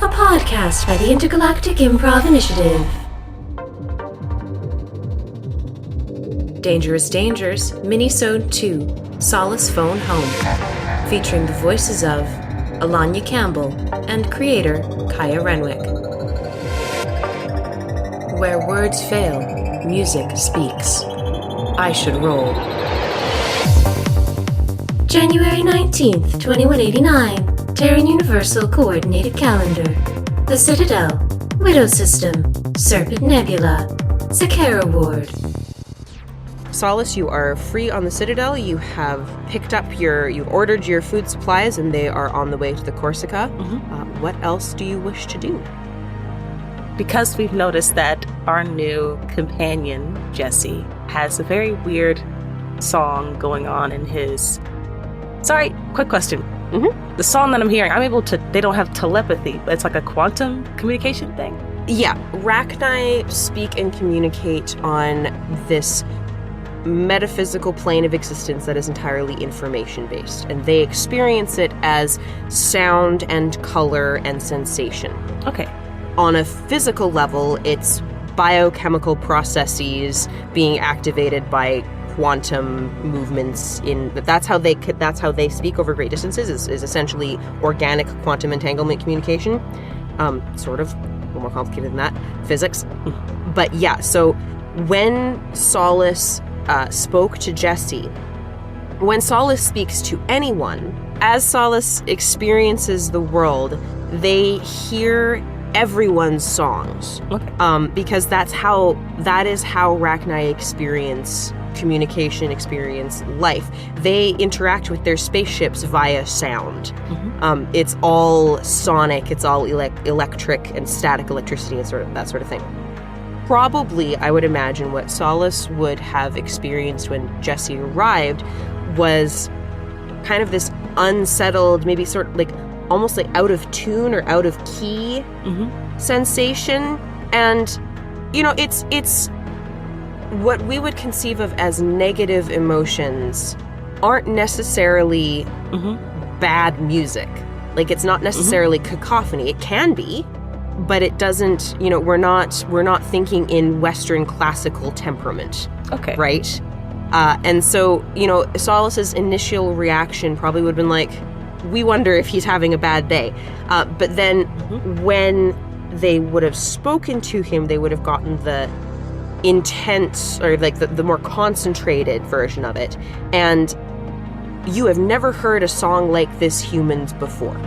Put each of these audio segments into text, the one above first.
a podcast by the Intergalactic Improv Initiative. Dangerous Dangers, Minisode 2, Solace Phone Home, featuring the voices of Alanya Campbell and creator Kaya Renwick. Where words fail, music speaks. I should roll. January 19th, 2189. Terran Universal Coordinated Calendar. The Citadel. Widow System. Serpent Nebula. Sakara Ward. Solace, you are free on the Citadel. You have you've ordered your food supplies, and they are on the way to the Corsica. What else do you wish to do? Because we've noticed that our new companion, Jesse, has a very weird song going on in his... Sorry, quick question. The song that I'm hearing, they don't have telepathy, but it's like a quantum communication thing? Yeah, Rachni speak and communicate on this metaphysical plane of existence that is entirely information-based, and they experience it as sound and color and sensation. Okay. On a physical level, it's biochemical processes being activated by quantum movements that's how they speak over great distances is essentially organic quantum entanglement communication. Sort of, a little more complicated than that, physics. But yeah, so when Solace spoke to Jesse, when Solace speaks to anyone, as Solace experiences the world, they hear everyone's songs. Okay. Because that is how Rachni experience communication, experience life. They interact with their spaceships via sound. It's all sonic, it's all electric and static electricity and that sort of thing. Probably, I would imagine, what Solace would have experienced when Jesse arrived was kind of this unsettled, maybe sort of like almost like out of tune or out of key sensation. And, it's what we would conceive of as negative emotions aren't necessarily bad music. Like, it's not necessarily cacophony. It can be, but it doesn't, we're not thinking in Western classical temperament. Okay. Right? And so, Solace's initial reaction probably would have been like, we wonder if he's having a bad day. But then when they would have spoken to him, they would have gotten the intense, or like the more concentrated version of it. And you have never heard a song like this, humans, before.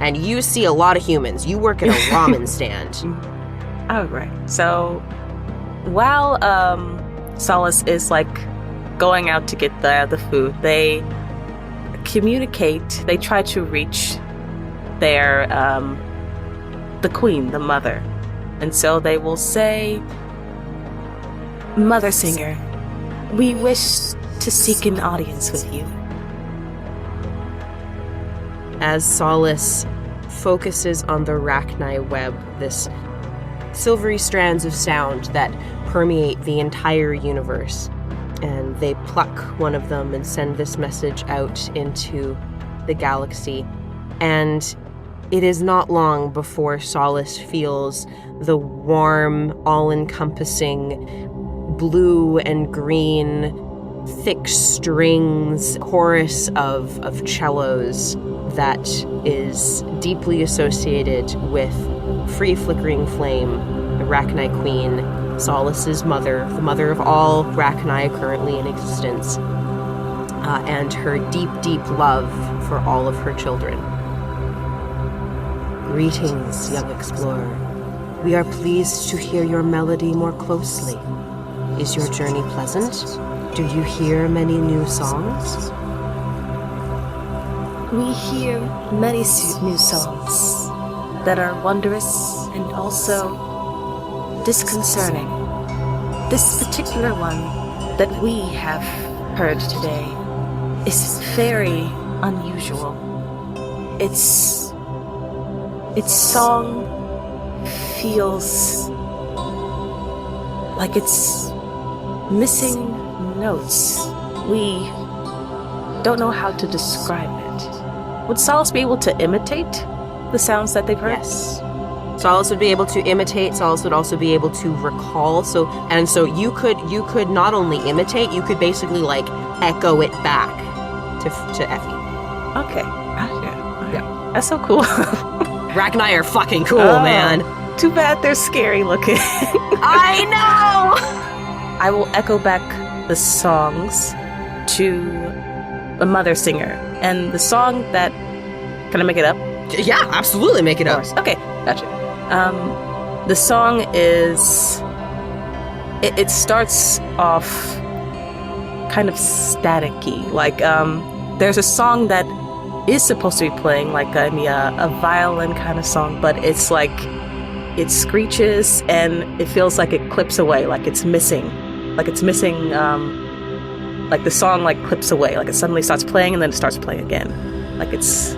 And you see a lot of humans. You work at a ramen stand. Oh, right. So while Solace is like going out to get the food, they communicate. They try to reach their the queen, the mother. And so they will say, Mother Singer, we wish to seek an audience with you. As Solace focuses on the Rachni web, this silvery strands of sound that permeate the entire universe, and they pluck one of them and send this message out into the galaxy. And it is not long before Solace feels the warm, all-encompassing blue and green, thick strings, chorus of cellos that is deeply associated with Free Flickering Flame, the Rachni Queen, Solace's mother, the mother of all Rachni currently in existence, and her deep, deep love for all of her children. Greetings, young explorer. We are pleased to hear your melody more closely. Is your journey pleasant? Do you hear many new songs? We hear many new songs that are wondrous and also disconcerting. This particular one that we have heard today is very unusual. Its song feels like it's missing notes. We don't know how to describe it. Would Solace be able to imitate the sounds that they've heard? Yes. Solace would be able to imitate. Solace would also be able to recall. So you could not only imitate, you could basically like echo it back to Effie. Okay. Gotcha. Yeah. That's so cool. Rachni are fucking cool, man. Too bad they're scary looking. I know! I will echo back the songs to the mother singer. And the song that... Can I make it up? Yeah, absolutely make it up. Okay, gotcha. The song is... It starts off kind of staticky. Like, there's a song that is supposed to be playing, like a violin kind of song, but it's like... It screeches and it feels like it clips away, like it's missing. Like it's missing, like the song like clips away, like it suddenly starts playing and then it starts playing again. Like it's,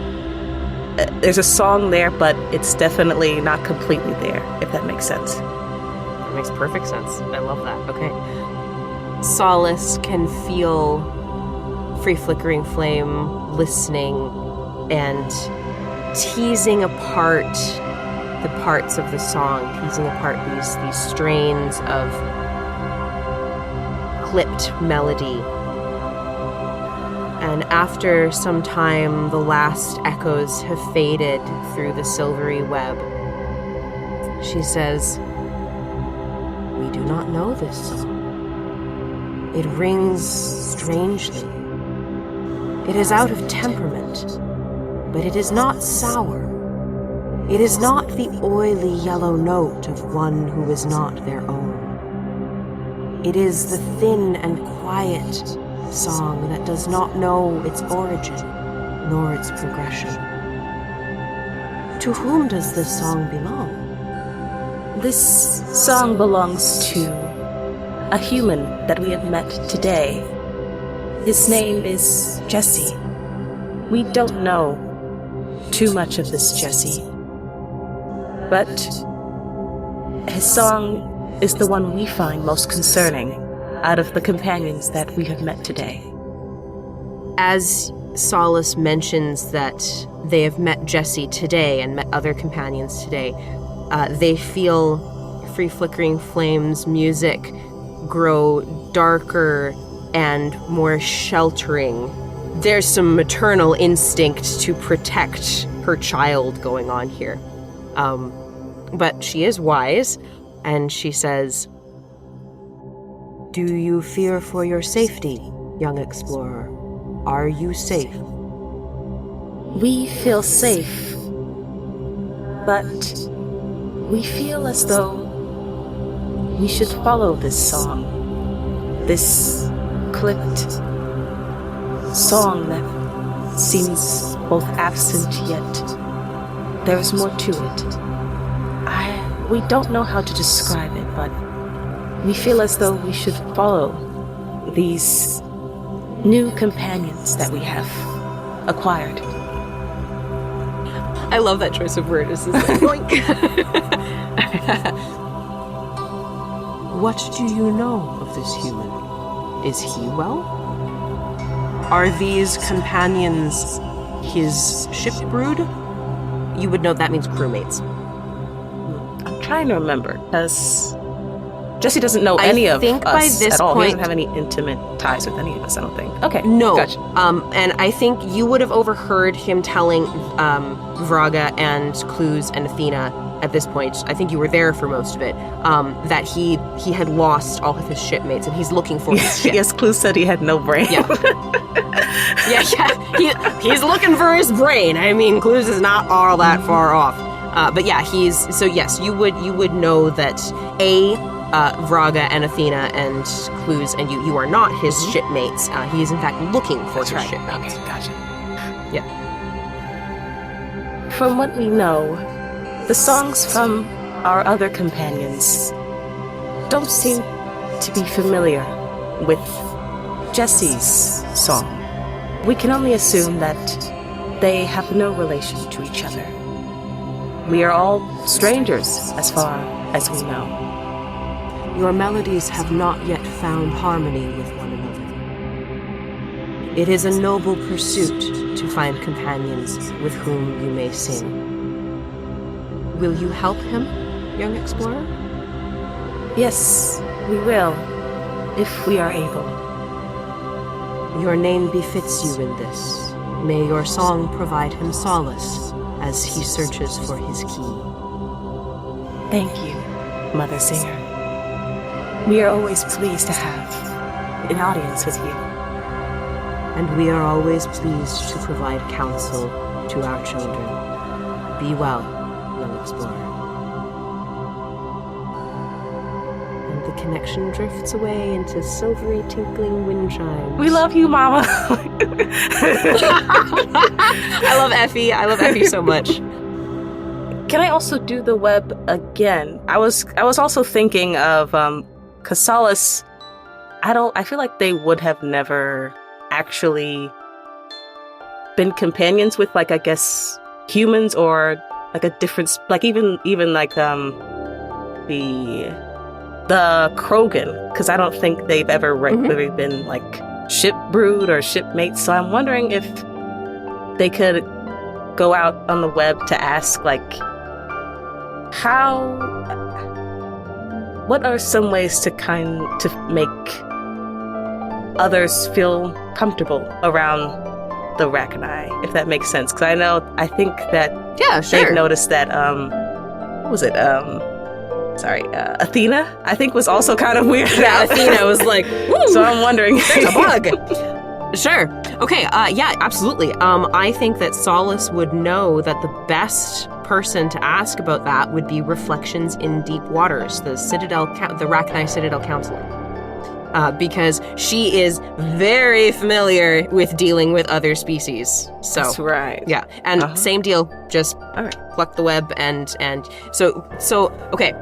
there's a song there, but it's definitely not completely there, if that makes sense. That makes perfect sense. I love that. Okay. Solace can feel Free Flickering Flame listening and teasing apart the parts of the song, teasing apart these strains of clipped melody. And after some time, the last echoes have faded through the silvery web. She says, "We do not know this song. It rings strangely. It is out of temperament, but it is not sour. It is not the oily yellow note of one who is not their own. It is the thin and quiet song that does not know its origin nor its progression. To whom does this song belong?" This song belongs to a human that we have met today. His name is Jesse. We don't know too much of this Jesse, but his song is the one we find most concerning out of the companions that we have met today. As Solace mentions that they have met Jesse today and met other companions today, they feel Free Flickering Flame's music grow darker and more sheltering. There's some maternal instinct to protect her child going on here. But she is wise, and she says, "Do you fear for your safety, young explorer? Are you safe?" We feel safe, but we feel as though we should follow this song. This clipped song that seems both absent yet there's more to it. We don't know how to describe it, but we feel as though we should follow these new companions that we have acquired. I love that choice of word. It's just like, "What do you know of this human? Is he well? Are these companions his ship brood?" You would know that means crewmates. I'm trying to remember, because Jesse doesn't know any of us by this at all. Point, he doesn't have any intimate ties with any of us, I don't think. Okay, no. Gotcha. And I think you would have overheard him telling Vraga and Clues and Athena at this point, I think you were there for most of it, that he had lost all of his shipmates and he's looking for his ship. Yes, Clues said he had no brain. Yeah. He's looking for his brain. I mean, Clues is not all that far off. But yeah, so yes, you would know that Vraga and Athena and Clues and you are not his shipmates. He is in fact looking for his shipmates. Okay, gotcha. Yeah. From what we know, the songs from our other companions don't seem to be familiar with Jesse's song. We can only assume that they have no relation to each other. We are all strangers as far as we know. Your melodies have not yet found harmony with one another. It is a noble pursuit to find companions with whom you may sing. Will you help him, young explorer? Yes, we will, if we are able. Your name befits you in this. May your song provide him solace as he searches for his key. Thank you, Mother Singer. We are always pleased to have an audience with you. And we are always pleased to provide counsel to our children. Be well, young explorer. And the connection drifts away into silvery tinkling wind chimes. We love you, Mama. I love Effie. I love Effie so much. Can I also do the web again? I was also thinking of because Solace, I feel like they would have never actually been companions with, like, I guess humans, or like a different, like even like the Krogan, because I don't think they've ever regularly been like ship brood or shipmates. So I'm wondering if they could go out on the web to ask, like, what are some ways to make others feel comfortable around the Rachni, if that makes sense. Because I think that they've noticed that what was it? Athena, I think, was also kind of weird. Yeah, Athena was like, woo! So I'm wondering. There's a bug. Sure. Okay, yeah, absolutely. I think that Solace would know that the best person to ask about that would be Reflections in Deep Waters, the Rachni Citadel counselor. Because she is very familiar with dealing with other species. So that's right. Yeah, and same deal. Just pluck the web and so okay.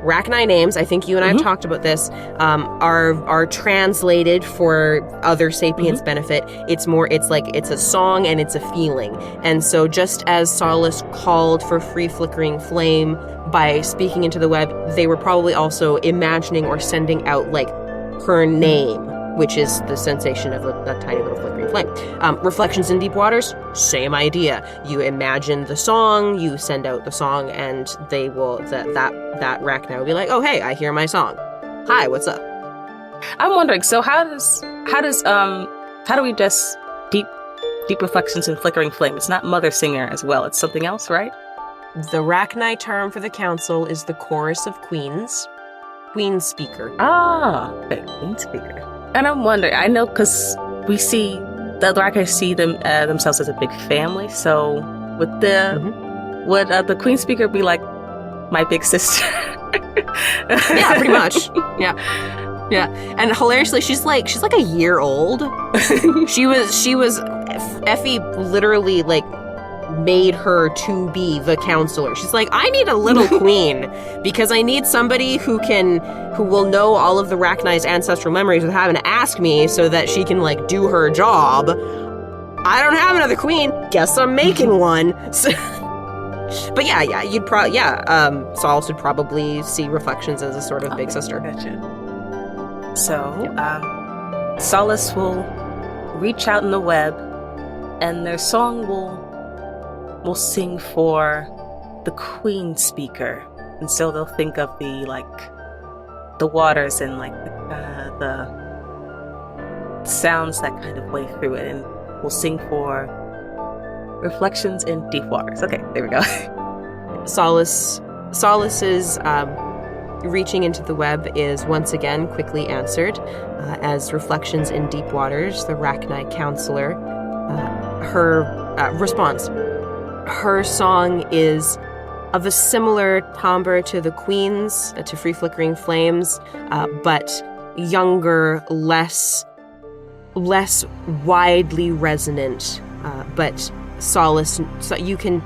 Rachni names, I think you and I have talked about this, are translated for other sapients' benefit. It's a song and it's a feeling. And so just as Solace called for free flickering flame by speaking into the web, they were probably also imagining or sending out, like, her name, which is the sensation of a tiny little flickering flame. Reflections in Deep Waters, same idea. You imagine the song, you send out the song, and they will that Rachni will be like, "Oh, hey, I hear my song. Hi, what's up?" I'm wondering. So how do we just deep reflections in flickering flame? It's not Mother Singer as well. It's something else, right? The Rachni term for the council is the Chorus of Queens. Queen Speaker. Okay, Queen Speaker. And I'm wondering, I know because we see the Rachni see themselves as a big family. So would the Queen Speaker be like my big sister? Yeah, pretty much. Yeah. And hilariously, she's like a year old. she was Effie literally, like, made her to be the counselor. She's like, I need a little queen because I need somebody who will know all of the Rachni's ancestral memories without having to ask me, so that she can, like, do her job. I don't have another queen. Guess I'm making one. So, but you'd probably Solace would probably see Reflections as a sort of big sister. Gotcha. So Solace will reach out in the web, and their song will sing for the Queen Speaker, and so they'll think of the waters and, like, the sounds that kind of way through it, and we'll sing for Reflections in Deep Waters. Okay, there we go. Solace's reaching into the web is once again quickly answered as Reflections in Deep Waters, the Rachni counselor, her response. Her song is of a similar timbre to the Queen's, to Free Flickering Flames, but younger, less widely resonant. But Solace can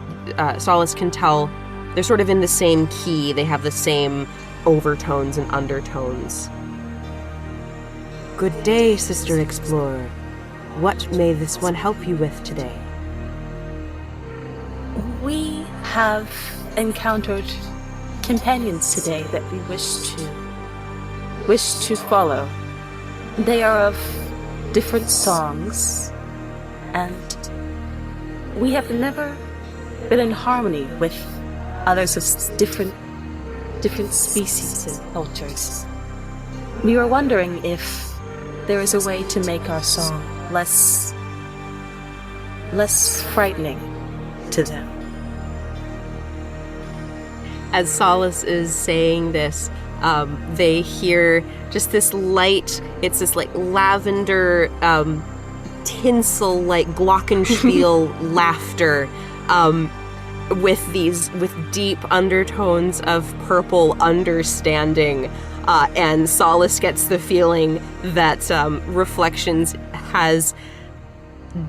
tell they're sort of in the same key. They have the same overtones and undertones. Good day, Sister Explorer. What may this one help you with today? We have encountered companions today that we wish to follow. They are of different songs, and we have never been in harmony with others of different species and cultures. We were wondering if there is a way to make our song less frightening to them. As Solace is saying this, they hear just this light, it's this like lavender tinsel, like glockenspiel laughter, with deep undertones of purple understanding. And Solace gets the feeling that Reflections has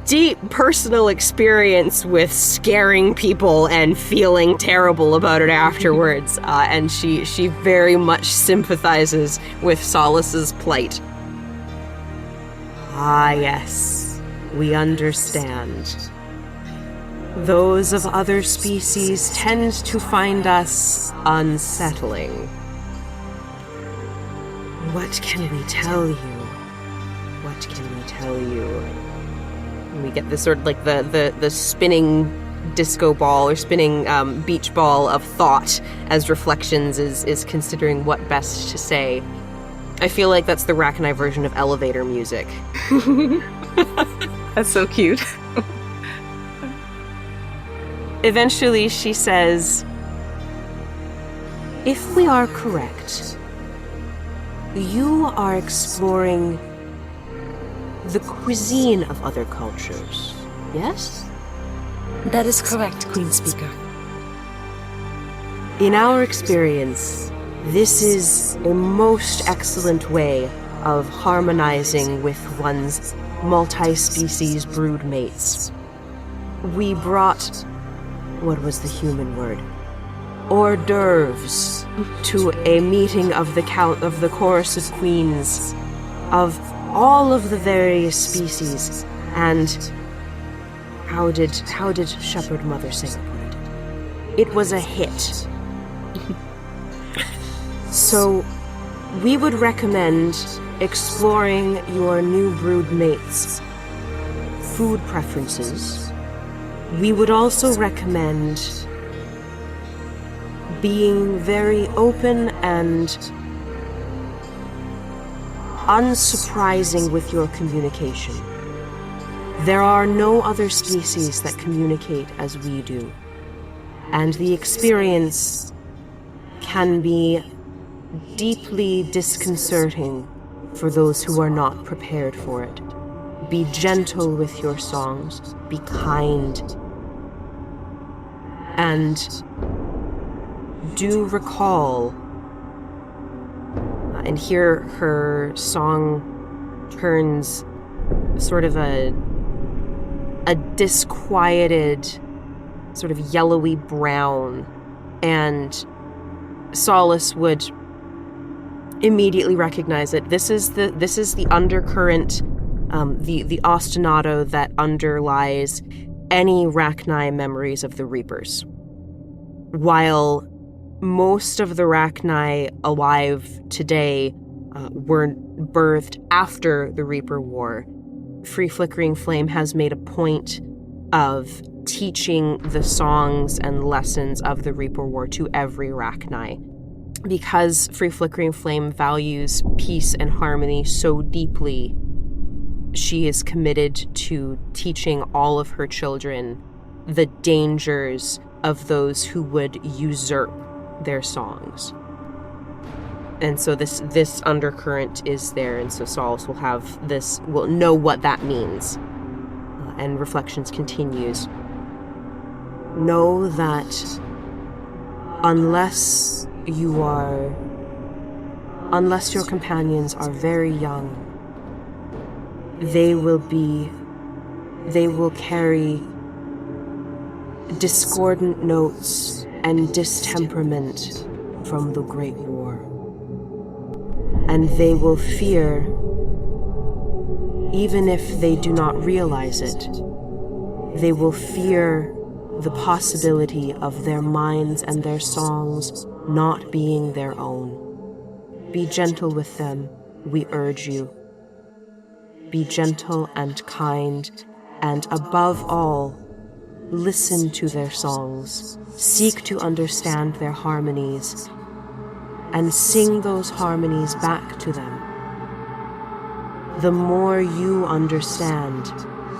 deep personal experience with scaring people and feeling terrible about it afterwards. And she very much sympathizes with Solace's plight. Ah, yes, we understand. Those of other species tend to find us unsettling. What can we tell you? What can we tell you? And we get this sort of like the spinning disco ball or spinning beach ball of thought as Reflections is considering what best to say. I feel like that's the Rachni version of elevator music. That's so cute. Eventually she says, if we are correct, you are exploring the cuisine of other cultures, yes? That is correct, Queen Speaker. In our experience, this is a most excellent way of harmonizing with one's multi-species brood mates. We brought, what was the human word? Hors d'oeuvres to a meeting of the chorus of queens of all of the various species. And how did Shepherd Mother say it? It was a hit. So we would recommend exploring your new brood mates' food preferences. We would also recommend being very open and unsurprising with your communication. There are no other species that communicate as we do, and the experience can be deeply disconcerting for those who are not prepared for it. Be gentle with your songs, be kind, and do recall, and here her song turns sort of a disquieted, sort of yellowy brown, and Solace would immediately recognize it. This is the undercurrent, the ostinato that underlies any Rachni memories of the Reapers. While most of the Rachni alive today were birthed after the Reaper War, Free Flickering Flame has made a point of teaching the songs and lessons of the Reaper War to every Rachni. Because Free Flickering Flame values peace and harmony so deeply, she is committed to teaching all of her children the dangers of those who would usurp their songs. And so this undercurrent is there, and so Solace will know what that means. And Reflections continues. Know that unless your companions are very young, they will carry discordant notes and distemperament from the Great War. And they will fear, even if they do not realize it, they will fear the possibility of their minds and their songs not being their own. Be gentle with them, we urge you. Be gentle and kind, and above all, listen to their songs, seek to understand their harmonies, and sing those harmonies back to them. The more you understand,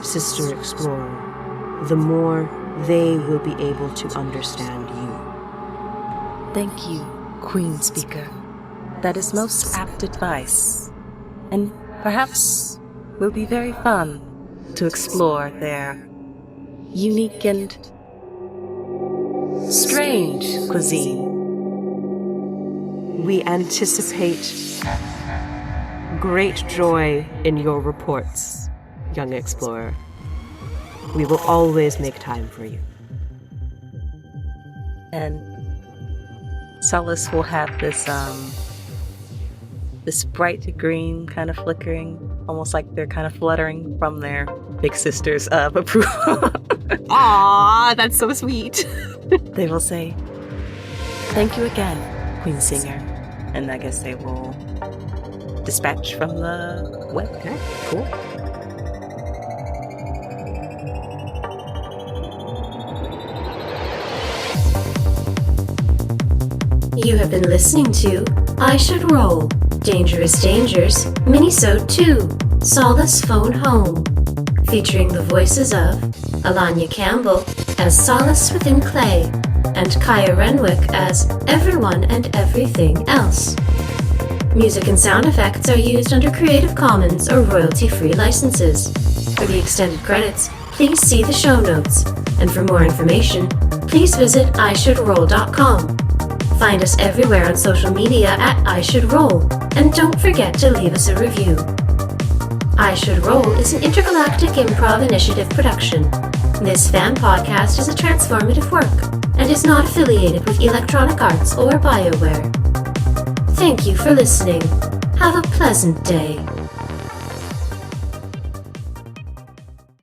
Sister Explorer, the more they will be able to understand you. Thank you, Queen Speaker. That is most apt advice, and perhaps will be very fun to explore their unique and strange cuisine. We anticipate great joy in your reports, young explorer. We will always make time for you. And Solace will have this bright green kind of flickering, almost like they're kind of fluttering from their big sisters of approval. Aww, that's so sweet. They will say, "Thank you again, Queen Singer." And I guess they will dispatch from the web. Okay, cool. You have been listening to I Should Roll, Dangerous Dangers, Minisode 2, Solace Phone Home, featuring the voices of Alanya Campbell as Solace-Within-Clay and Kaya Renwick as Everyone and Everything Else. Music and sound effects are used under Creative Commons or royalty-free licenses. For the extended credits, please see the show notes. And for more information, please visit ishouldroll.com. Find us everywhere on social media at I Should Roll, and don't forget to leave us a review. I Should Roll is an Intergalactic Improv Initiative production. This fan podcast is a transformative work and is not affiliated with Electronic Arts or BioWare. Thank you for listening. Have a pleasant day.